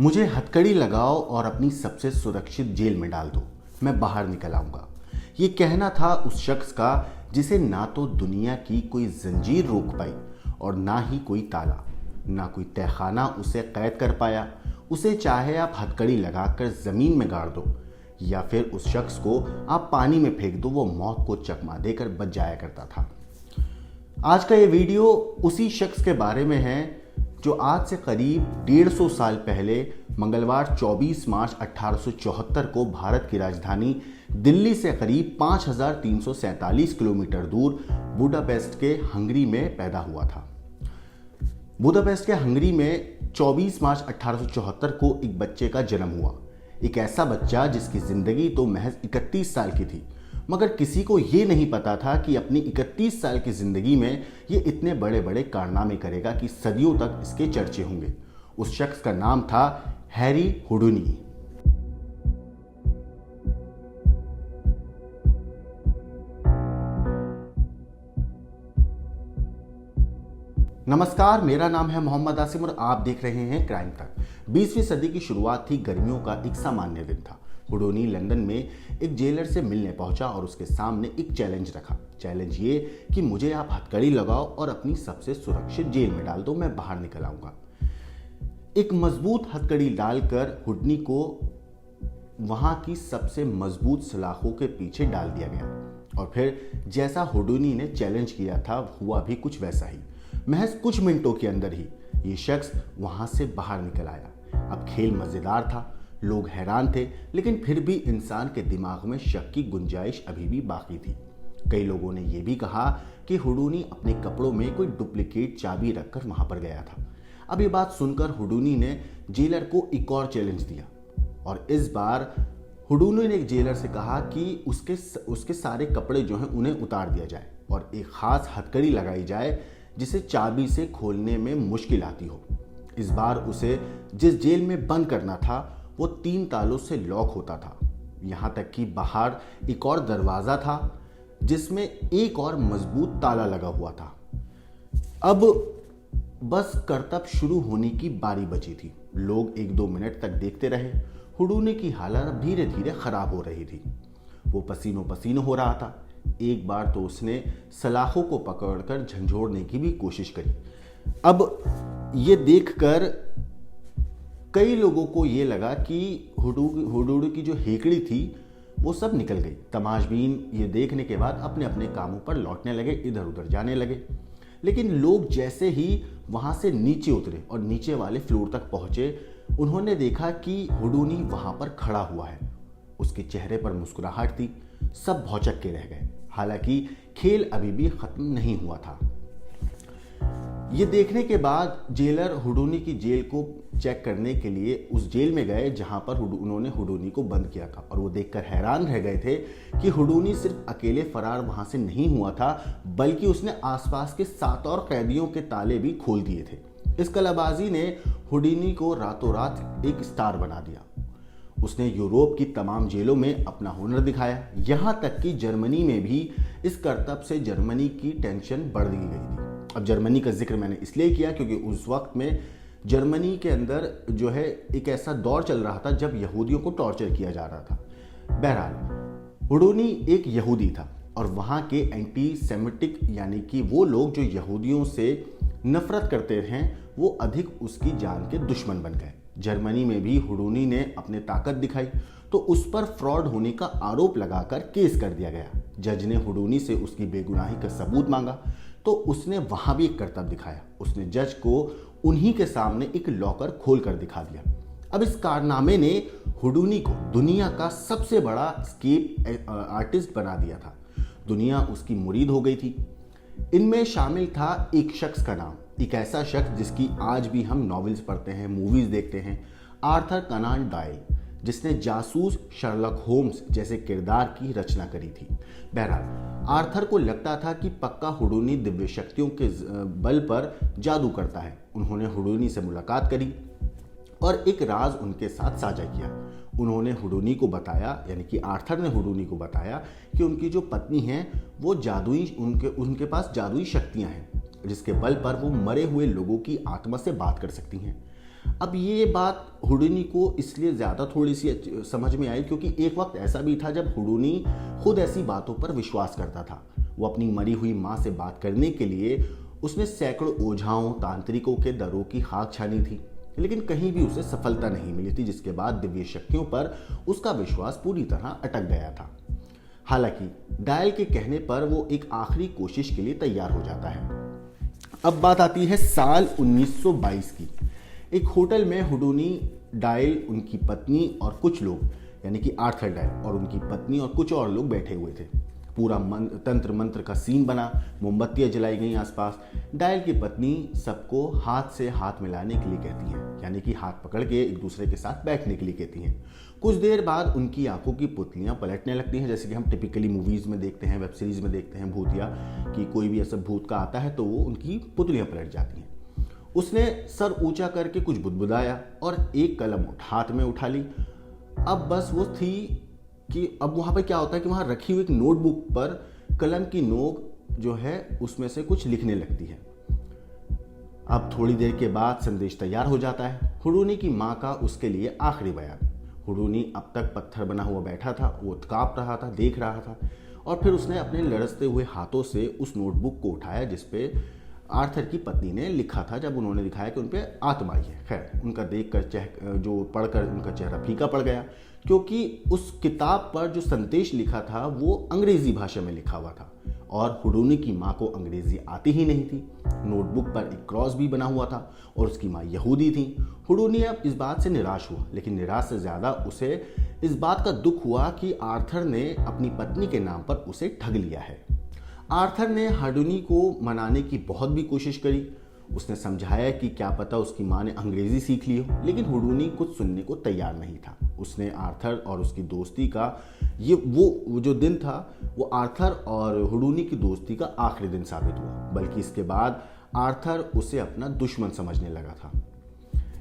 मुझे हथकड़ी लगाओ और अपनी सबसे सुरक्षित जेल में डाल दो, मैं बाहर निकल आऊंगा। ये कहना था उस शख्स का जिसे ना तो दुनिया की कोई जंजीर रोक पाई और ना ही कोई ताला, ना कोई तहखाना उसे कैद कर पाया। उसे चाहे आप हथकड़ी लगाकर जमीन में गाड़ दो या फिर उस शख्स को आप पानी में फेंक दो, वो मौत को चकमा देकर बच जाया करता था। आज का ये वीडियो उसी शख्स के बारे में है जो आज से करीब 150 साल पहले मंगलवार 24 मार्च 1874 को भारत की राजधानी दिल्ली से करीब 5347 किलोमीटर दूर बुडापेस्ट के हंगरी में पैदा हुआ था। बुडापेस्ट के हंगरी में 24 मार्च 1874 को एक बच्चे का जन्म हुआ। एक ऐसा बच्चा जिसकी जिंदगी तो महज 31 साल की थी, मगर किसी को ये नहीं पता था कि अपनी 31 साल की जिंदगी में ये इतने बड़े बड़े कारनामे करेगा कि सदियों तक इसके चर्चे होंगे। उस शख्स का नाम था हैरी हुडूनी। नमस्कार, मेरा नाम है मोहम्मद आसिम और आप देख रहे हैं क्राइम तक। 20वीं सदी की शुरुआत थी, गर्मियों का एक सामान्य दिन था। हुडूनी लंदन में एक जेलर से मिलने पहुंचा और उसके सामने एक चैलेंज रखा। चैलेंज ये कि मुझे आप हथकड़ी लगाओ और अपनी सबसे सुरक्षित जेल में डाल दो, मैं बाहर निकल आऊंगा। एक मजबूत हथकड़ी डालकर हुडनी को वहां की सबसे मजबूत सलाखों के पीछे डाल दिया गया और फिर जैसा हुडूनी ने चैलेंज किया था हुआ भी कुछ वैसा ही। महज कुछ मिनटों के अंदर ही ये शख्स वहां से बाहर निकल आया। अब खेल मजेदार था, लोग हैरान थे, लेकिन फिर भी इंसान के दिमाग में शक की गुंजाइश अभी भी बाकी थी। कई लोगों ने यह भी कहा कि हुडूनी अपने कपड़ों में कोई डुप्लीकेट चाबी रखकर वहां पर गया था। अब ये बात सुनकर हुडूनी ने जेलर को एक और चैलेंज दिया और इस बार हुडूनी ने जेलर से कहा कि उसके सारे कपड़े जो हैं उन्हें उतार दिया जाए और एक खास हथकड़ी लगाई जाए जिसे चाबी से खोलने में मुश्किल आती हो। इस बार उसे जिस जेल में बंद करना था वो 3 तालों से लॉक होता था। यहां तक कि बाहर एक और दरवाजा था जिसमें एक और मजबूत ताला लगा हुआ था। अब बस करतब शुरू होने की बारी बची थी। लोग 1-2 मिनट तक देखते रहे। हुडूनी की हालत धीरे धीरे खराब हो रही थी। वो पसीनो पसीनो हो रहा था। एक बार तो उसने सलाखों को पकड़कर झंझोड़ने की भी कोशिश करी। अब ये देखकर कई लोगों को ये लगा कि हुडूनी की जो हेकड़ी थी वो सब निकल गई। तमाशबीन ये देखने के बाद अपने अपने कामों पर लौटने लगे, इधर उधर जाने लगे। लेकिन लोग जैसे ही वहां से नीचे उतरे और नीचे वाले फ्लोर तक पहुंचे, उन्होंने देखा कि हुडूनी वहां पर खड़ा हुआ है। उसके चेहरे पर मुस्कुराहट थी। सब भौचक्के रह गए। हालांकि खेल अभी भी खत्म नहीं हुआ था। ये देखने के बाद जेलर हुडूनी की जेल को चेक करने के लिए उस जेल में गए जहां पर उन्होंने हुडूनी को बंद किया था और वो देखकर हैरान रह गए थे कि हुडूनी सिर्फ अकेले फरार वहां से नहीं हुआ था, बल्कि उसने आसपास के 7 और कैदियों के ताले भी खोल दिए थे। इस कलाबाजी ने हुडूनी को रातों रात एक स्टार बना दिया। उसने यूरोप की तमाम जेलों में अपना हुनर दिखाया। यहां तक कि जर्मनी में भी इस करतब से जर्मनी की टेंशन बढ़ गई थी। अब जर्मनी का जिक्र मैंने इसलिए किया क्योंकि उस वक्त में जर्मनी के अंदर जो है एक ऐसा दौर चल रहा था जब यहूदियों को टॉर्चर किया जा रहा था। बहरहाल हुडूनी एक यहूदी था और वहां के एंटी सेमिटिक यानी कि वो लोग जो यहूदियों से नफरत करते हैं वो अधिक उसकी जान के दुश्मन बन गए। जर्मनी में भी हुडूनी ने अपनी ताकत दिखाई तो उस पर फ्रॉड होने का आरोप लगाकर केस कर दिया गया। जज ने हुडूनी से उसकी बेगुनाही का सबूत मांगा तो उसने वहां भी एक करतब दिखाया। उसने जज को उन्हीं के सामने एक लॉकर खोल कर दिखा दिया। अब इस कारनामे ने हुडूनी को दुनिया का सबसे बड़ा स्केप आर्टिस्ट बना दिया था। दुनिया उसकी मुरीद हो गई थी। इनमें शामिल था एक शख्स का नाम, एक ऐसा शख्स जिसकी आज भी हम नॉवेल्स पढ़ते हैं, मूवीज देखते हैं, आर्थर कनान डॉयल, जिसने जासूस शर्लक होम्स जैसे किरदार की रचना करी थी। बहरहाल आर्थर को लगता था कि पक्का हुडूनी दिव्य शक्तियों के बल पर जादू करता है। उन्होंने हुडूनी से मुलाकात करी और एक राज उनके साथ साझा किया। उन्होंने हुडूनी को बताया, यानी कि आर्थर ने हुडूनी को बताया कि उनकी जो पत्नी है वो जादुई उनके पास जादुई शक्तियां हैं जिसके बल पर वो मरे हुए लोगों की आत्मा से बात कर सकती हैं। अब ये बात हुडूनी को इसलिए ज़्यादा थोड़ी सी समझ में आई क्योंकि एक वक्त ऐसा भी था जब हुडूनी खुद ऐसी बातों पर विश्वास करता था। वो अपनी मरी हुई माँ से बात करने के लिए उसने सैकड़ों ओझाओं तांत्रिकों के दरों की खाक छानी थी, लेकिन कहीं भी उसे सफलता नहीं मिली थी, जिसके बाद दिव्य शक्तियों पर उसका विश्वास पूरी तरह अटक गया था। हालांकि डायल के कहने पर वो एक आखिरी कोशिश के लिए तैयार हो जाता है। अब बात आती है साल 1922 की। एक होटल में हुडूनी, डायल, उनकी पत्नी और कुछ लोग, यानी कि आर्थर डायल और उनकी पत्नी और कुछ और लोग बैठे हुए थे। पूरा तंत्र मंत्र का सीन बना, मोमबत्तियां जलाई गई आसपास। डायल की पत्नी सबको हाथ से हाथ मिलाने के लिए कहती हैं, यानी कि हाथ पकड़ के एक दूसरे के साथ बैठने के लिए कहती हैं। कुछ देर बाद उनकी आंखों की पुतलियां पलटने लगती हैं, जैसे कि हम टिपिकली मूवीज़ में देखते हैं, वेब सीरीज़ में देखते हैं भूतिया, कि कोई भी ऐसा भूत का आता है तो वो उनकी पुतलियां पलट जाती हैं। उसने सर ऊंचा करके कुछ बुदबुदाया और एक कलम हाथ में उठा ली। अब बस वो थी कि अब वहाँ पर क्या होता है कि वहाँ रखी हुई एक नोटबुक पर कलम की नोक जो है उसमें से कुछ लिखने लगती है। अब थोड़ी देर के बाद संदेश तैयार हो जाता है, हुडूनी की माँ का उसके लिए आखिरी बयान। हुडूनी अब तक पत्थर बना हुआ बैठा था, वो काँप रहा था, देख रहा था, और फिर उसने अपने लड़सते हुए हाथों से उस नोटबुक को उठाया जिसपे आर्थर की पत्नी ने लिखा था, जब उन्होंने दिखाया कि उन पर आत्मा आई है। खैर, उनका देखकर जो पढ़कर उनका चेहरा फीका पड़ गया, क्योंकि उस किताब पर जो संदेश लिखा था वो अंग्रेजी भाषा में लिखा हुआ था और हुडूनी की माँ को अंग्रेजी आती ही नहीं थी। नोटबुक पर एक क्रॉस भी बना हुआ था और उसकी माँ यहूदी थी। हुडूनी अब इस बात से निराश हुआ, लेकिन निराश से ज़्यादा उसे इस बात का दुख हुआ कि आर्थर ने अपनी पत्नी के नाम पर उसे ठग लिया है। आर्थर ने हुडूनी को मनाने की बहुत भी कोशिश करी। उसने समझाया कि क्या पता उसकी माँ ने अंग्रेजी सीख ली हो, लेकिन हुडूनी कुछ सुनने को तैयार नहीं था। उसने आर्थर और उसकी दोस्ती का वो जो दिन था वो आर्थर और हुडूनी की दोस्ती का आखिरी दिन साबित हुआ, बल्कि इसके बाद आर्थर उसे अपना दुश्मन समझने लगा था।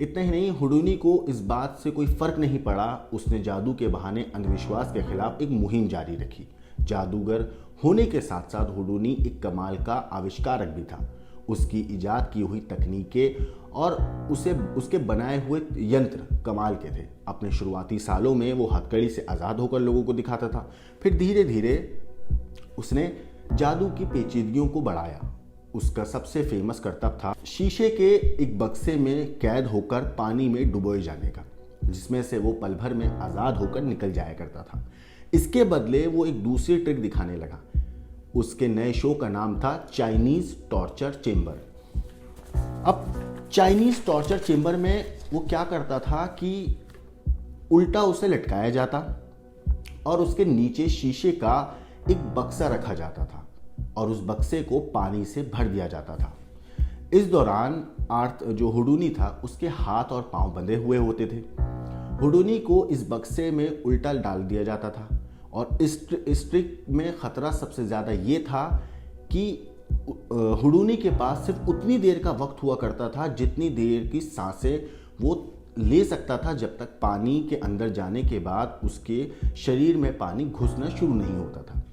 इतना ही नहीं, हुडूनी को इस बात से कोई फर्क नहीं पड़ा। उसने जादू के बहाने अंधविश्वास के खिलाफ एक मुहिम जारी रखी। जादूगर होने के साथ साथ हुडूनी एक कमाल का आविष्कारक भी था। उसकी इजाद की हुई तकनीकें और उसके बनाए हुए यंत्र कमाल के थे। अपने शुरुआती सालों में वो हथकड़ी से आज़ाद होकर लोगों को दिखाता था। फिर धीरे धीरे उसने जादू की पेचीदगियों को बढ़ाया। उसका सबसे फेमस करतब था शीशे के एक बक्से में कैद होकर पानी में डुबोए जाने का, जिसमें से वो पल भर में आज़ाद होकर निकल जाया करता था। इसके बदले वो एक दूसरी ट्रिक दिखाने लगा। उसके नए शो का नाम था चाइनीज टॉर्चर चेंबर। अब चाइनीज टॉर्चर चेंबर में वो क्या करता था कि उल्टा उसे लटकाया जाता और उसके नीचे शीशे का एक बक्सा रखा जाता था और उस बक्से को पानी से भर दिया जाता था। इस दौरान जो हुडूनी था उसके हाथ और पांव बंधे हुए होते थे। हुडूनी को इस बक्से में उल्टा डाल दिया जाता था और इस ट्रिक में ख़तरा सबसे ज़्यादा ये था कि हुडूनी के पास सिर्फ उतनी देर का वक्त हुआ करता था जितनी देर की सांसें वो ले सकता था, जब तक पानी के अंदर जाने के बाद उसके शरीर में पानी घुसना शुरू नहीं होता था।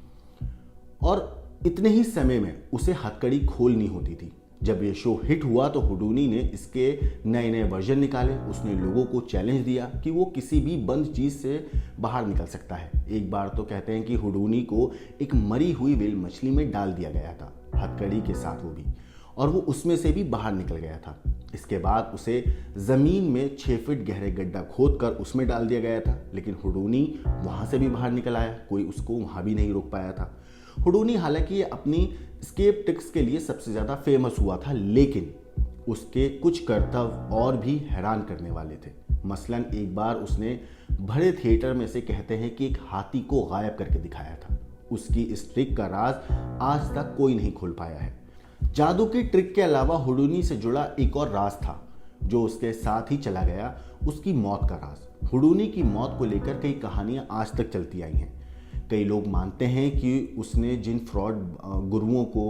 और इतने ही समय में उसे हथकड़ी खोलनी होती थी। जब ये शो हिट हुआ तो हुडूनी ने इसके नए नए वर्जन निकाले। उसने लोगों को चैलेंज दिया कि वो किसी भी बंद चीज़ से बाहर निकल सकता है। एक बार तो कहते हैं कि हुडूनी को एक मरी हुई व्हेल मछली में डाल दिया गया था, हथकड़ी के साथ वो भी, और वो उसमें से भी बाहर निकल गया था। इसके बाद उसे ज़मीन में 6 फीट गहरे गड्ढा खोद कर उसमें डाल दिया गया था, लेकिन हुडूनी वहाँ से भी बाहर निकल आया। कोई उसको वहाँ भी नहीं रोक पाया था। हुडूनी हालांकि अपनी स्केप ट्रिक्स के लिए सबसे ज़्यादा फेमस हुआ था, लेकिन उसके कुछ करतब और भी हैरान करने वाले थे। मसलन एक बार उसने भरे थिएटर में से कहते हैं कि एक हाथी को गायब करके दिखाया था। उसकी इस ट्रिक का राज आज तक कोई नहीं खोल पाया है। जादू की ट्रिक के अलावा हुडूनी से जुड़ा एक और राज था जो उसके साथ ही चला गया, उसकी मौत का राज। हुडूनी की मौत को लेकर कई कहानियां आज तक चलती आई हैं। कई लोग मानते हैं कि उसने जिन फ्रॉड गुरुओं को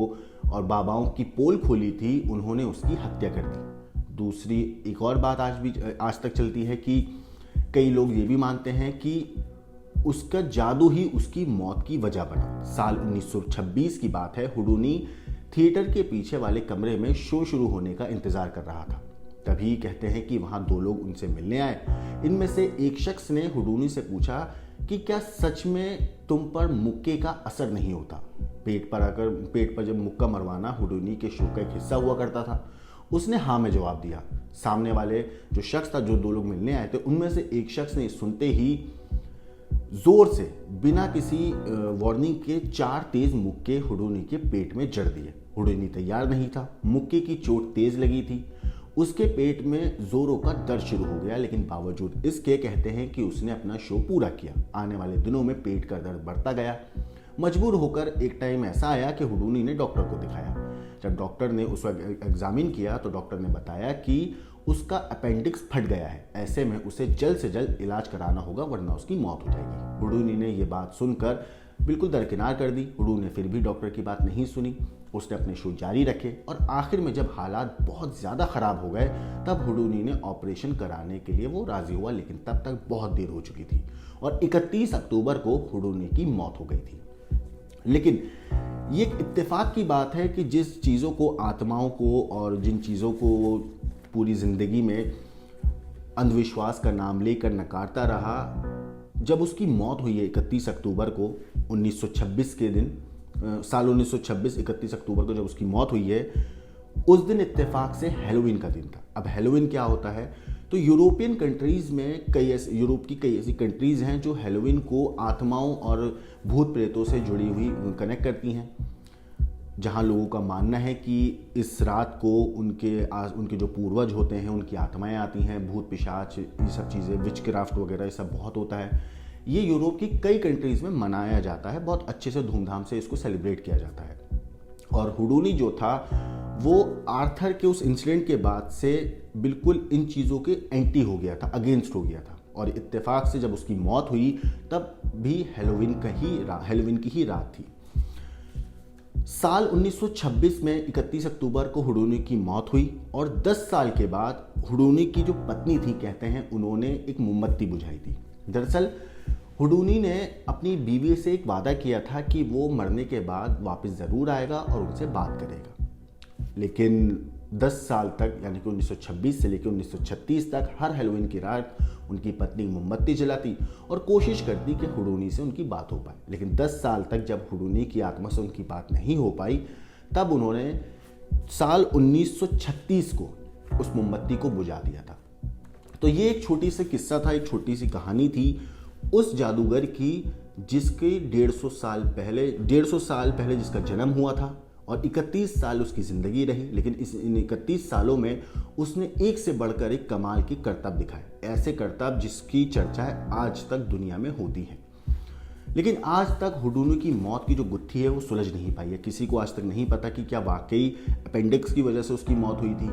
और बाबाओं की पोल खोली थी उन्होंने उसकी हत्या कर दी। दूसरी एक और बात आज तक चलती है कि कई लोग ये भी मानते हैं कि उसका जादू ही उसकी मौत की वजह बना। साल 1926 की बात है। हुडूनी थिएटर के पीछे वाले कमरे में शो शुरू होने का इंतज़ार कर रहा था। तभी कहते हैं कि वहां दो लोग उनसे मिलने आए। इनमें से एक शख्स ने हुडूनी से पूछा कि क्या सच में तुम पर मुक्के का असर नहीं होता। पेट पर जब मुक्का मरवाना हुडूनी के शो का एक हिस्सा हुआ करता था। उसने हाँ में जवाब दिया। सामने वाले जो शख्स था, जो दो लोग मिलने आए थे, उनमें से एक शख्स ने सुनते ही जोर से बिना किसी वार्निंग के 4 तेज मुक्के हुडूनी के पेट में जड़ दिए। हुडूनी तैयार नहीं था, मुक्के की चोट तेज लगी थी, उसके पेट में जोरों का दर्द शुरू हो गया, लेकिन बावजूद इसके कहते हैं कि उसने अपना शो पूरा किया। आने वाले दिनों में पेट का दर्द बढ़ता गया। मजबूर होकर एक टाइम ऐसा आया कि हुडूनी ने डॉक्टर को दिखाया। जब डॉक्टर ने उसको एग्जामिन किया तो डॉक्टर ने बताया कि उसका अपेंडिक्स फट गया है, ऐसे में उसे जल्द से जल्द इलाज कराना होगा वरना उसकी मौत हो जाएगी। हुडूनी ने ये बात सुनकर बिल्कुल दरकिनार कर दी। हुडूनी ने फिर भी डॉक्टर की बात नहीं सुनी। उसने अपने शो जारी रखे और आखिर में जब हालात बहुत ज़्यादा ख़राब हो गए तब हुडूनी ने ऑपरेशन कराने के लिए वो राज़ी हुआ, लेकिन तब तक बहुत देर हो चुकी थी और 31 अक्टूबर को हुडूनी की मौत हो गई थी। लेकिन ये एक इत्तेफाक की बात है कि जिस चीज़ों को, आत्माओं को और जिन चीज़ों को पूरी ज़िंदगी में अंधविश्वास का नाम लेकर नकारता रहा, जब उसकी मौत हुई है 31 अक्टूबर को 1926 के दिन, साल 1926 31 अक्टूबर को जब उसकी मौत हुई है, उस दिन इत्तेफाक से हैलोवीन का दिन था। अब हैलोवीन क्या होता है? तो यूरोपियन कंट्रीज़ में यूरोप की कई ऐसी कंट्रीज़ हैं जो हैलोवीन को आत्माओं और भूत प्रेतों से जुड़ी हुई कनेक्ट करती हैं, जहां लोगों का मानना है कि इस रात को उनके जो पूर्वज होते हैं उनकी आत्माएं आती हैं, भूत पिशाच, ये सब चीज़ें, विचक्राफ्ट वगैरह ये सब बहुत होता है। ये यूरोप की कई कंट्रीज़ में मनाया जाता है, बहुत अच्छे से धूमधाम से इसको सेलिब्रेट किया जाता है। और हुडूनी जो था वो आर्थर के उस इंसिडेंट के बाद से बिल्कुल इन चीज़ों के एंटी हो गया था, अगेंस्ट हो गया था। और इत्तेफाक से जब उसकी मौत हुई तब भी हैलोवीन की ही रात थी। साल 1926 में 31 अक्टूबर को हुडूनी की मौत हुई और 10 साल के बाद हुडूनी की जो पत्नी थी, कहते हैं उन्होंने एक मोमबत्ती बुझाई थी। दरअसल हुडूनी ने अपनी बीवी से एक वादा किया था कि वो मरने के बाद वापस ज़रूर आएगा और उनसे बात करेगा, लेकिन 10 साल तक, यानी कि 1926 से लेकर 1936 तक हर हैलोवीन की रात उनकी पत्नी मोमबत्ती जलाती और कोशिश करती कि हुडूनी से उनकी बात हो पाए। लेकिन 10 साल तक जब हुडूनी की आत्मा से उनकी बात नहीं हो पाई, तब उन्होंने साल 1936 को उस मोमबत्ती को बुझा दिया था। तो ये एक छोटी सी किस्सा था, एक छोटी सी कहानी थी उस जादूगर की जिसके 150 साल पहले जिसका जन्म हुआ था और 31 साल उसकी ज़िंदगी रही। लेकिन इन 31 सालों में उसने एक से बढ़कर एक कमाल की करतब दिखाए, ऐसे करतब जिसकी चर्चा आज तक दुनिया में होती है। लेकिन आज तक हुडूनी की मौत की जो गुत्थी है वो सुलझ नहीं पाई है। किसी को आज तक नहीं पता कि क्या वाकई अपेंडिक्स की वजह से उसकी मौत हुई थी।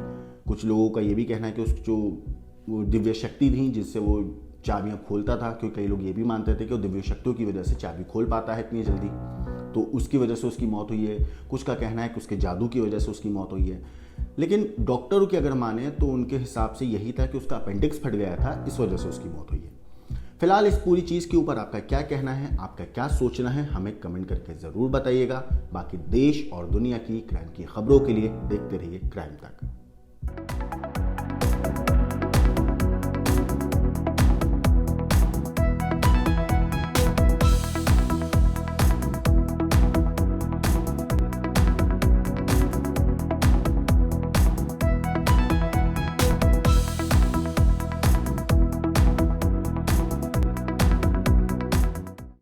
कुछ लोगों का ये भी कहना है कि उसकी जो दिव्य शक्ति थी जिससे वो चाबियाँ खोलता था, क्योंकि कई लोग ये भी मानते थे कि वो दिव्य शक्तियों की वजह से चाबी खोल पाता है इतनी जल्दी, तो उसकी वजह से उसकी मौत हुई है। कुछ का कहना है कि उसके जादू की वजह से उसकी मौत हुई है। लेकिन डॉक्टरों की अगर माने तो उनके हिसाब से यही था कि उसका अपेंडिक्स फट गया था, इस वजह से उसकी मौत हुई है। फिलहाल इस पूरी चीज़ के ऊपर आपका क्या कहना है, आपका क्या सोचना है, हमें कमेंट करके ज़रूर बताइएगा। बाकी देश और दुनिया की क्राइम की खबरों के लिए देखते रहिए क्राइम तक।